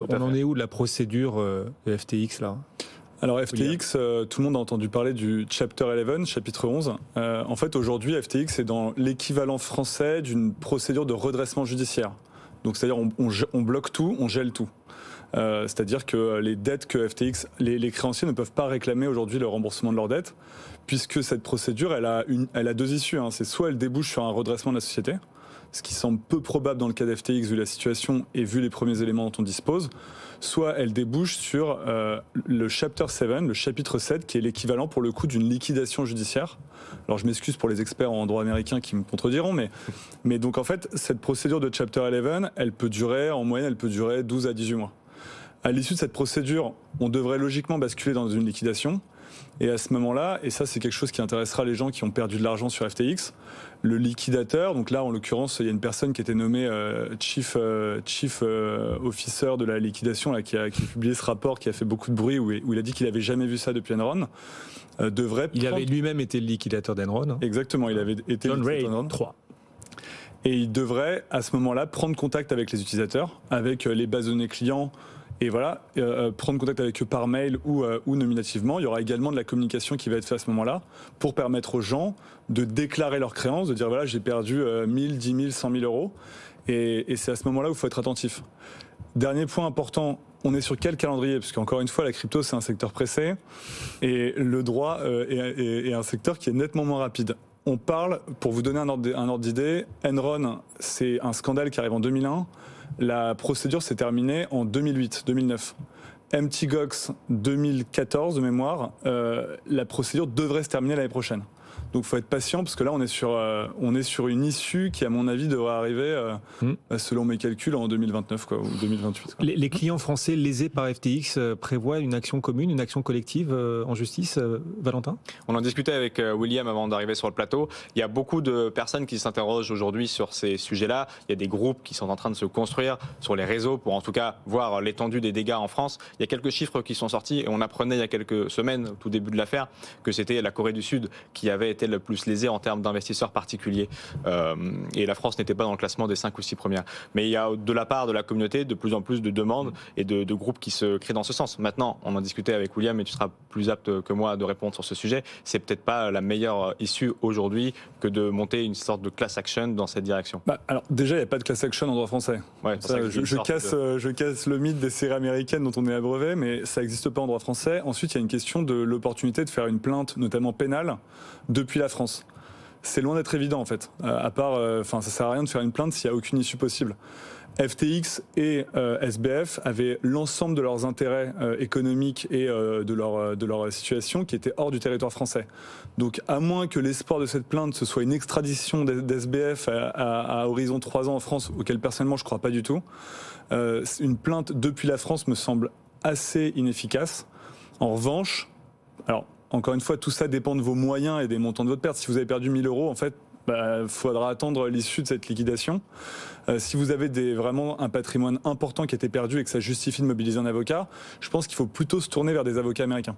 On en est où de la procédure de FTX là ? Alors FTX, tout le monde a entendu parler du Chapter 11, chapitre 11. En fait, aujourd'hui, FTX est dans l'équivalent français d'une procédure de redressement judiciaire. Donc, c'est-à-dire on bloque tout, on gèle tout. C'est-à-dire que les dettes que FTX, les créanciers ne peuvent pas réclamer aujourd'hui le remboursement de leurs dettes, puisque cette procédure, elle a deux issues. C'est soit elle débouche sur un redressement de la société, ce qui semble peu probable dans le cas d'FTX vu la situation et vu les premiers éléments dont on dispose, soit elle débouche sur le Chapter 7, le chapitre 7, qui est l'équivalent pour le coup d'une liquidation judiciaire. Alors je m'excuse pour les experts en droit américain qui me contrediront, mais donc en fait, cette procédure de Chapter 11, en moyenne, elle peut durer 12 à 18 mois. À l'issue de cette procédure, on devrait logiquement basculer dans une liquidation. Et à ce moment-là, et ça c'est quelque chose qui intéressera les gens qui ont perdu de l'argent sur FTX, le liquidateur, donc là en l'occurrence il y a une personne qui a été nommée chief officer de la liquidation là, qui a publié ce rapport qui a fait beaucoup de bruit où il a dit qu'il n'avait jamais vu ça depuis Enron, devrait Il avait lui-même été le liquidateur d'Enron. Exactement, il avait été John le Ray, liquidateur d'Enron. 3. Et il devrait à ce moment-là prendre contact avec les utilisateurs, avec les bases de données clients, et voilà, prendre contact avec eux par mail ou nominativement. Il y aura également de la communication qui va être faite à ce moment-là pour permettre aux gens de déclarer leurs créances, de dire voilà, j'ai perdu 1000, 10 000, 100 000 euros. Et c'est à ce moment-là où il faut être attentif. Dernier point important, on est sur quel calendrier ? Parce qu'encore une fois, la crypto, c'est un secteur pressé et le droit est un secteur qui est nettement moins rapide. On parle, pour vous donner un ordre d'idée, Enron, c'est un scandale qui arrive en 2001. La procédure s'est terminée en 2008-2009. Mt. Gox 2014 de mémoire, la procédure devrait se terminer l'année prochaine. Donc il faut être patient parce que là on est sur une issue qui à mon avis devrait arriver selon mes calculs en 2029 quoi, ou 2028. Quoi. Les clients français lésés par FTX prévoient une action commune, une action collective en justice, Valentin ? On en discutait avec William avant d'arriver sur le plateau. Il y a beaucoup de personnes qui s'interrogent aujourd'hui sur ces sujets-là. Il y a des groupes qui sont en train de se construire sur les réseaux pour en tout cas voir l'étendue des dégâts en France. Il y a quelques chiffres qui sont sortis et on apprenait il y a quelques semaines, au tout début de l'affaire, que c'était la Corée du Sud qui avait été le plus lésée en termes d'investisseurs particuliers. Et la France n'était pas dans le classement des 5 ou 6 premières. Mais il y a de la part de la communauté de plus en plus de demandes et de groupes qui se créent dans ce sens. Maintenant, on en discutait avec William et tu seras plus apte que moi de répondre sur ce sujet. C'est peut-être pas la meilleure issue aujourd'hui que de monter une sorte de class action dans cette direction. Alors déjà, il n'y a pas de class action en droit français. Ouais, je casse le mythe des séries américaines dont on est abreuvé, mais ça n'existe pas en droit français. Ensuite, il y a une question de l'opportunité de faire une plainte, notamment pénale, depuis la France. C'est loin d'être évident en fait. À part, ça sert à rien de faire une plainte s'il n'y a aucune issue possible. FTX et SBF avaient l'ensemble de leurs intérêts économiques et de leur situation qui étaient hors du territoire français. Donc à moins que l'espoir de cette plainte ce soit une extradition d'SBF à horizon 3 ans en France, auquel personnellement je ne crois pas du tout, une plainte depuis la France me semble assez inefficace. En revanche, alors encore une fois, tout ça dépend de vos moyens et des montants de votre perte. Si vous avez perdu 1000 euros, en fait, faudra attendre l'issue de cette liquidation. Si vous avez vraiment un patrimoine important qui a été perdu et que ça justifie de mobiliser un avocat, je pense qu'il faut plutôt se tourner vers des avocats américains.